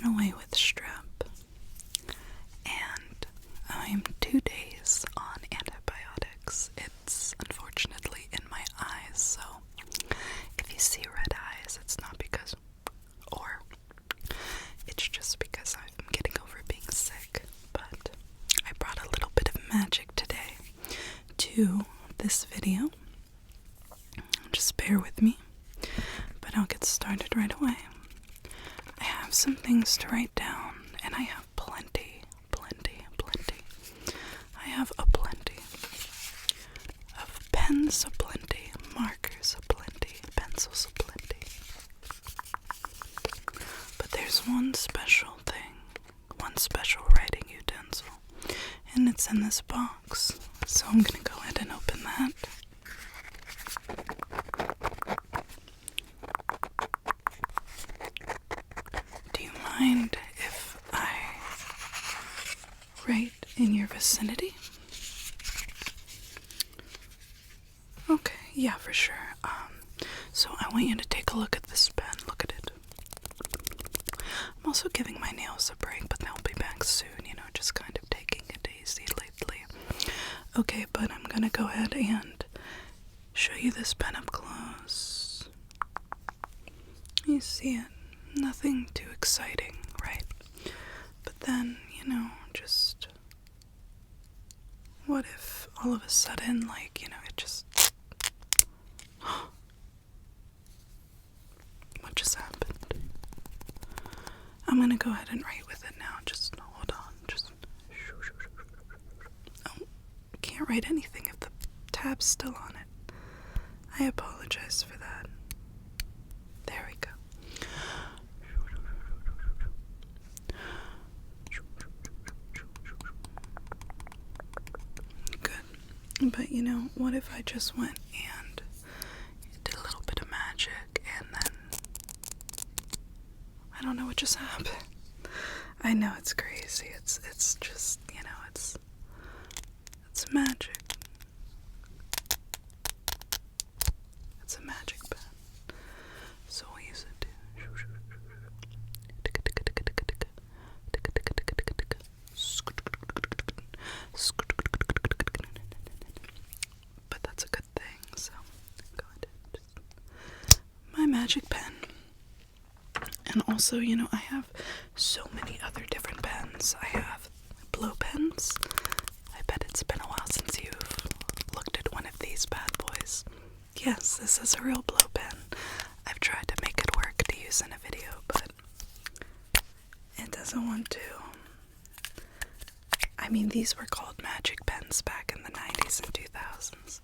been away with strep, and I'm 2 days on antibiotics. It's unfortunately in my eyes, so if you see red eyes, it's not because, or it's just because I'm getting over being sick. But I brought a little bit of magic today to this video. Just bear with me, but I'll get started right away. I have some things to write down, and I have plenty. I have a plenty of pens aplenty, markers aplenty, pencils aplenty. But there's one special thing, one special writing utensil, and it's in this box. So I'm gonna go ahead and open that. Do you mind if I write in your vicinity? Okay, yeah, for sure. So I want you to take a look at this pen. Look at it. I'm also giving my nails a break, but they'll be back soon, just kind of taking it easy lately. Okay, but I'm gonna go ahead and show you this pen up close. You see it. Nothing too exciting, right? But then, just what if all of a sudden, it just... What just happened? I'm gonna go ahead and write with it now. Just hold on. Oh, can't write anything if the tab's still on it. I apologize for that. There we go. Good. But what if I just went and did a little bit of magic and then I don't know what just happened. I know it's crazy. It's just, it's magic. It's a magic pen. So we'll use it. But that's a good thing, so go ahead. My magic pen. And also, I have so many other different pens. I have blow pens. I bet it's been a while since you've looked at one of these bad boys. Yes, this is a real blow pen. I've tried to make it work to use in a video, but it doesn't want to. I mean, these were called magic pens back in the 90s and 2000s.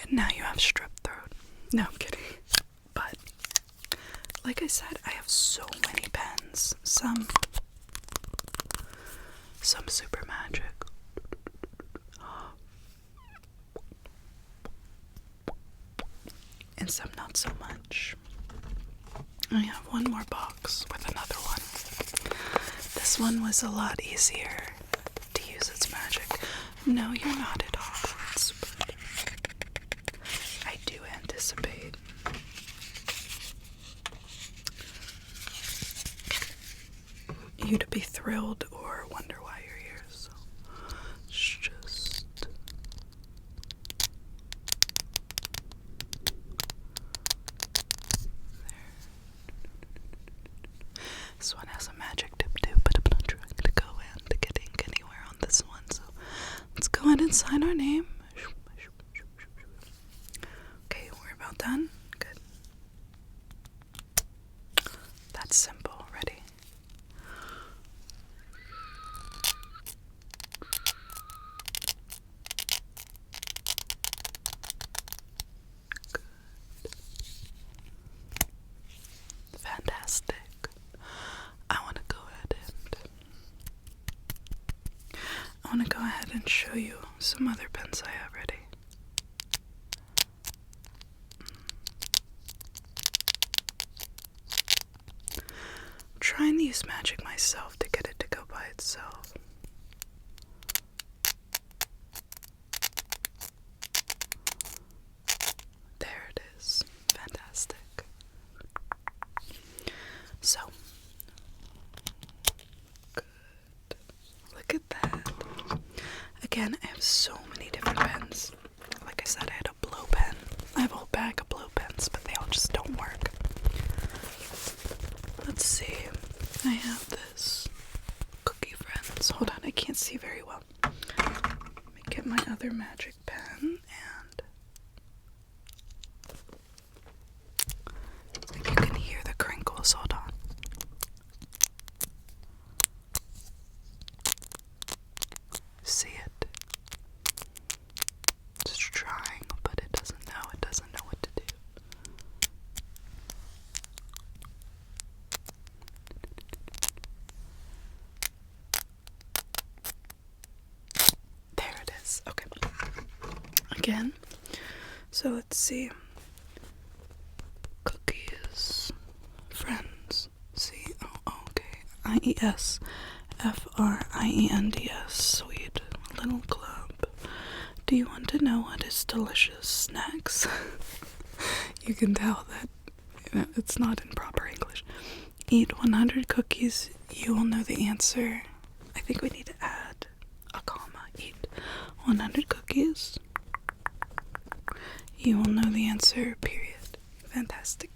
And now you have strep throat. No, I'm kidding. But, like I said, I have so many pens. Some super magic. And some not so much. I have one more box with another one. This one was a lot easier to use its magic. No, you're not at Hogwarts, but I do anticipate you to be thrilled or wonder why you're here, so it's just... This one has a magic tip too, but I'm not trying to go and get ink anywhere on this one, so let's go ahead and sign our name. Okay, we're about done. Good. That's simple. Ready? Good. Fantastic. I want to go ahead and show you some other pens I have ready. Trying to use magic myself to get it itself. There it is. Fantastic. So, good. Look at that. Again, I have so many different pens. Like I said, I had a blow pen. I have a whole bag of blow pens, but they all just don't work. Let's see. I have this Cookie Friends. Hold on, I can't see very well. Let me get my other magic pen and if you can hear the crinkles, hold on. See it? It's trying, but it doesn't know. It doesn't know what to do. There it is. Okay. Again. So let's see. Cookies. Friends. COOKIES. FRIENDS. Sweet little club. Do you want to know what is delicious snacks? You can tell that it's not in proper English. Eat 100 cookies, you will know the answer. I think we need to add a comma. Eat 100 cookies, you will know the answer, period. Fantastic.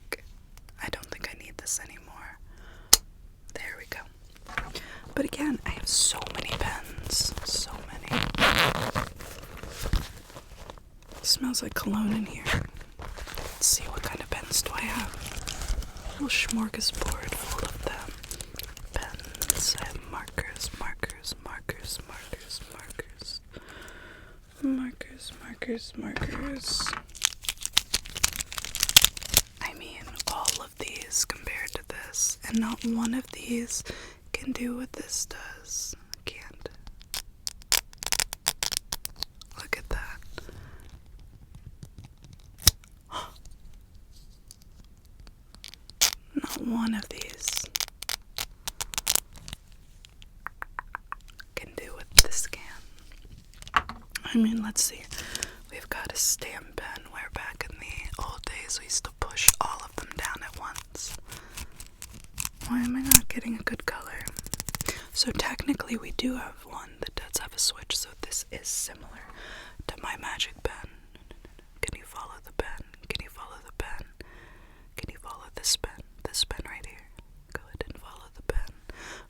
I don't think I need this anymore. There we go. But again, I have so many pens. So many. It smells like cologne in here. Let's see, what kind of pens do I have? A little smorgasbord full of them. Pens. I have markers. I mean, all of these compared to this, and not one of these can do what this does. Can't. Look at that. Not one of these can do what this can. I mean, let's see. We've got a stamp pen where back in the old days we used to push all of them down at once. Why am I not getting a good color? So technically we do have one that does have a switch, so this is similar to my magic pen. Can you follow the pen? Can you follow the pen? Can you follow this pen? This pen right here. Go ahead and follow the pen.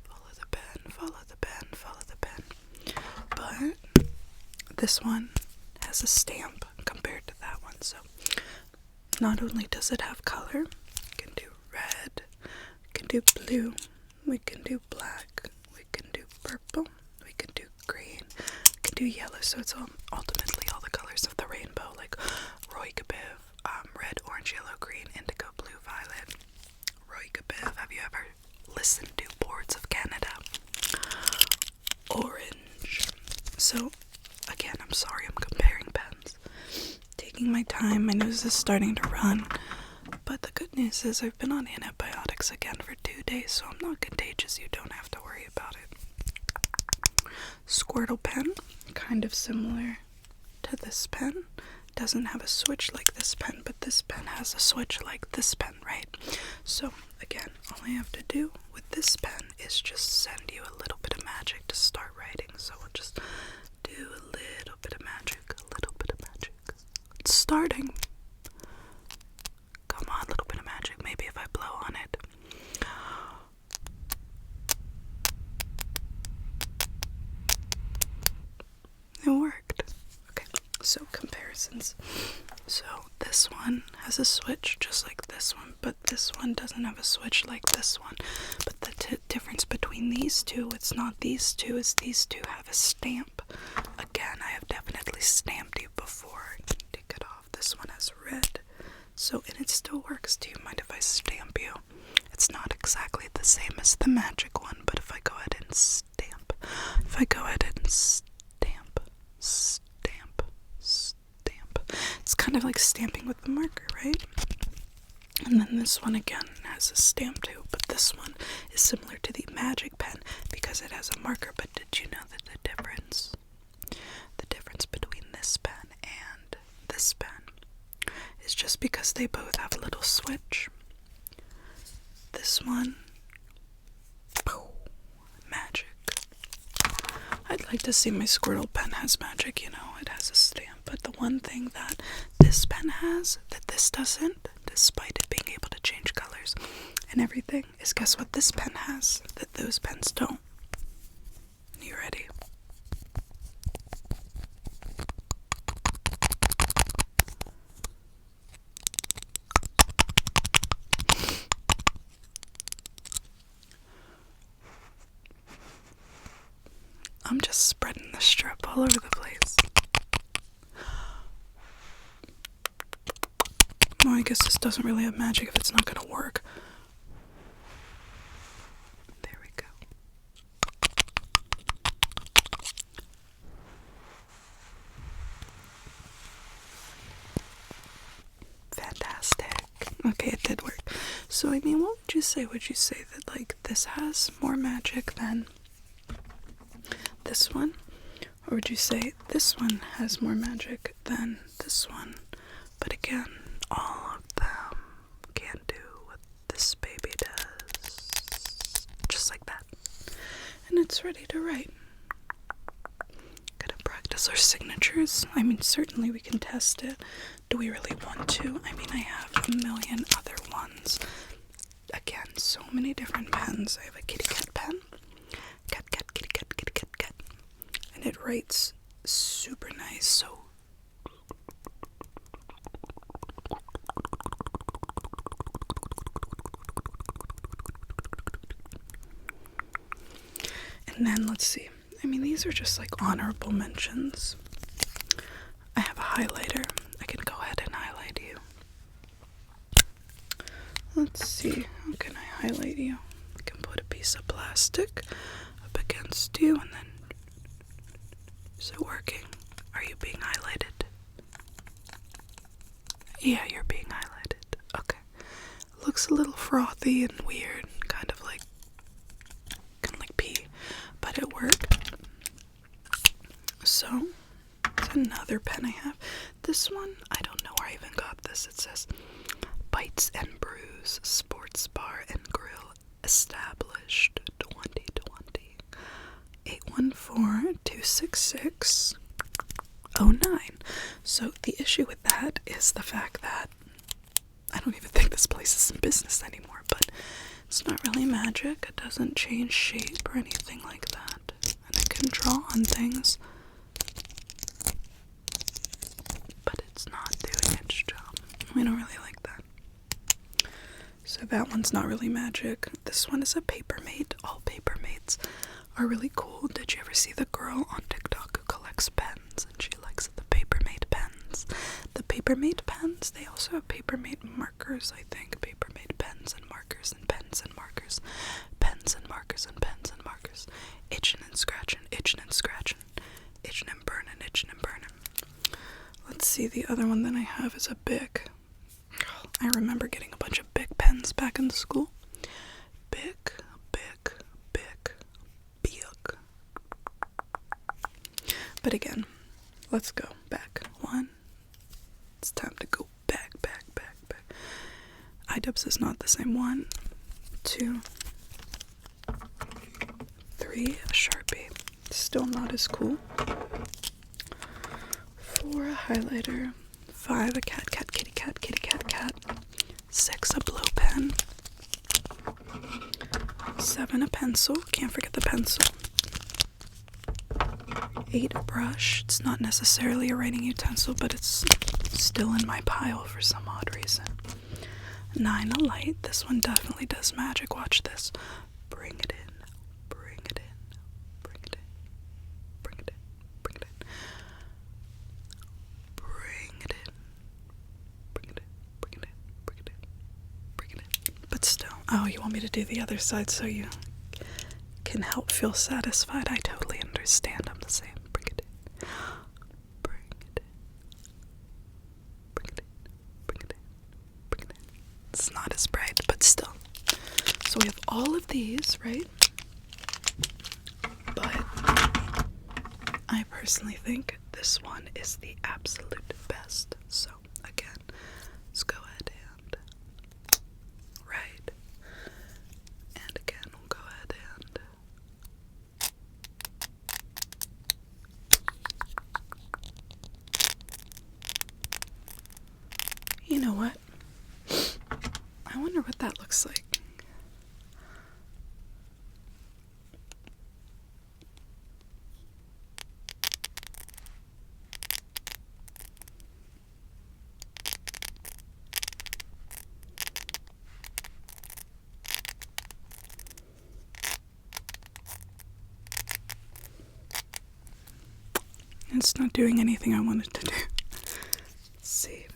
Follow the pen. Follow the pen. Follow the pen. But this one has a stamp compared to that one, so not only does it have color, we can do red, we can do blue, we can do black, we can do purple, we can do green, we can do yellow, so it's ultimately all the colors of the rainbow, like Roy Gabiv, red, orange, yellow, green, indigo, blue, violet. Roy Gabiv, have you ever listened to Boards of Canada? Orange. So again, I'm sorry I'm comparing pens. Taking my time, my nose is starting to run. But the good news is I've been on antibiotics again for 2 days, so I'm not contagious. You don't have to worry about it. Squirtle pen, kind of similar to this pen. Doesn't have a switch like this pen, but this pen has a switch like this pen, right? So again, all I have to do with this pen is just send you a little bit of magic to start writing. So we'll just do a little bit of magic, It's starting. Come on, a little bit of magic. Maybe if I blow on it. It worked. Okay, so comparisons. So this one has a switch just like this one, but this one doesn't have a switch like this one. But the difference between these two, it's not these two, it's these two have a stamp. Again, I have definitely stamped you before. Take it off. This one has red. So, and it still works. Do you mind if I stamp you? It's not exactly the same as the magic one, but if I go ahead and stamp, it's kind of like stamping with the marker, right? And then this one again has a stamp too, but this one is similar to the magic pen because it has a marker, but did you know that the difference between this pen and this pen is just because they both have a little switch? This one, magic. I'd like to see my Squirtle pen has magic, you know, it has a stamp, but the one thing that this pen has that this doesn't, despite it being able to change colors and everything, is guess what this pen has that those pens don't? You ready? I'm just spreading the strep all over the place. Well, I guess this doesn't really have magic if it's not gonna work. There we go. Fantastic. Okay, it did work. So, I mean, what would you say? Would you say that, like, this has more magic than this one? Or would you say this one has more magic than this one? But again, all of them can do what this baby does. Just like that. And it's ready to write. Gonna practice our signatures. I mean, certainly we can test it. Do we really want to? I mean, I have a million other ones. Again, so many different pens. I have a kitty cat pen. Cat, cat, kitty cat, kitty cat, cat. And it writes super nice, so and then let's see. I mean, these are just like honorable mentions. I have a highlighter. I can go ahead and highlight you. Let's see. How can I highlight you? I can put a piece of plastic up against you and then. Is it working? Are you being highlighted? Yeah, you're being highlighted. Okay. Looks a little frothy and weird, kind of like pee, but it worked. So, it's another pen I have. This one, I don't know where I even got this. It says Bites and Brews Sports Bar and Grill established 2020. 814-266-09. So the issue with that is the fact that I don't even think this place is in business anymore, but it's not really magic. It doesn't change shape or anything like that. And it can draw on things, but it's not doing its job. I don't really like that. So that one's not really magic. This one is a Papermate. All Papermates are really cool. Did you ever see the girl on TikTok who collects pens and she likes the Papermate pens? The Papermate pens, they also have Papermate markers, I think. Papermate pens and markers and pens and markers. Pens and markers and pens and markers. Itching and scratching, itching and scratching. Itching and burning, itching and burning. Let's see, the other one that I have is a Bic. I remember getting a bunch of Bic pens back in school. Bic, Bic, Bic, Bic. But again, let's go back. One. It's time to go back, back, back, back. iDubbbz is not the same. 1, 2, 3, a Sharpie. Still not as cool. 4, a highlighter. 5, a cat, cat, kitty cat, kitty cat, cat. 6, a blue pen. 7, a pencil. Can't forget the pencil. 8, a brush. It's not necessarily a writing utensil, but it's still in my pile for some odd reason. 9, a light. This one definitely does magic. Watch this. Bring it in. Bring it in. Bring it in. Bring it in. Bring it in. Bring it in. Bring it in. Bring it in. Bring it in. Bring it in. But still. Oh, you want me to do the other side so you can help feel satisfied? I totally understand. I'm the same. Bring it in. Bring it in. Bring it in. Bring it in. Bring it in. It's not as bright, but still. So So we have all of these, right? But I personally think this one is the absolute best. So again, let's go ahead and right. And again, we'll go ahead and you know what? I wonder what that looks like. It's not doing anything I wanted to do. Let's see.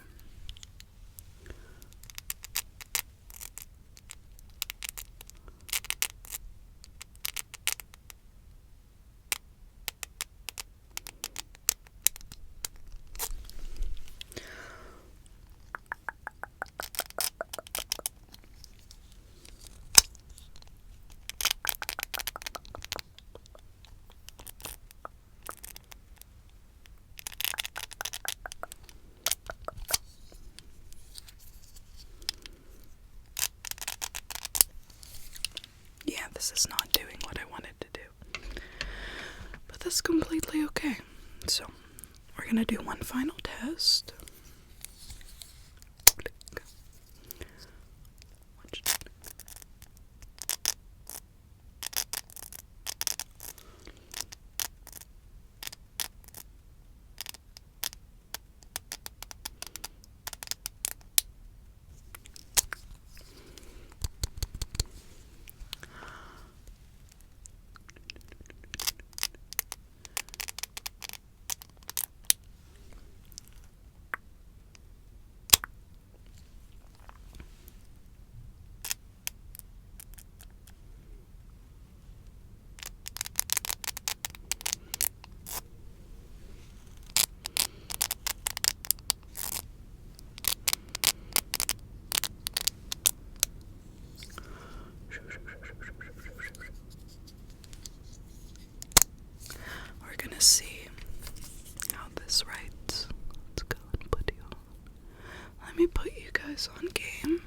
Yeah, this is not doing what I wanted to do. But that's completely okay. So, we're gonna do one final test. We're gonna see how this writes. Let's go and put you on. Let me put you guys on game.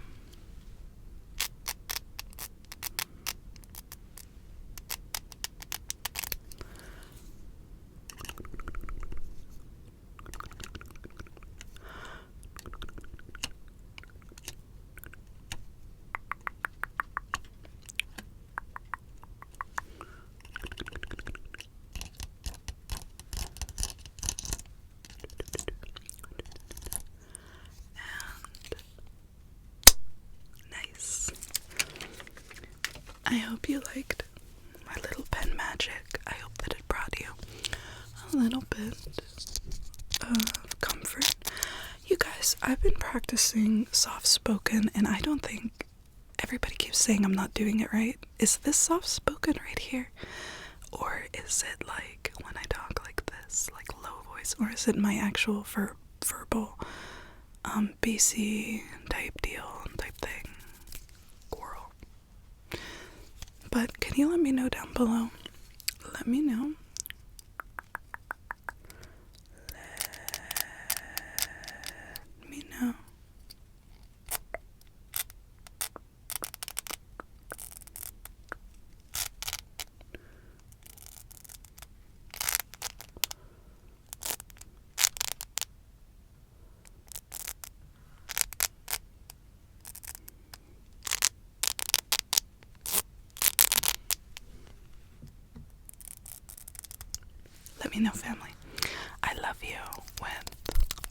Nice. I hope you liked my little pen magic. I hope that it brought you a little bit of comfort. You guys, I've been practicing soft-spoken, and I don't think everybody keeps saying I'm not doing it right. Is this soft-spoken right here? Or is it like when I talk like this, like low voice? Or is it my actual verbal BC type deal, type thing? Quarrel. But can you let me know down below? Let me know. Let me know. Let me know, family. I love you with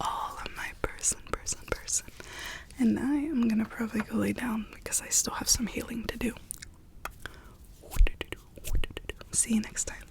all of my person. And I am gonna probably go lay down because I still have some healing to do. See you next time.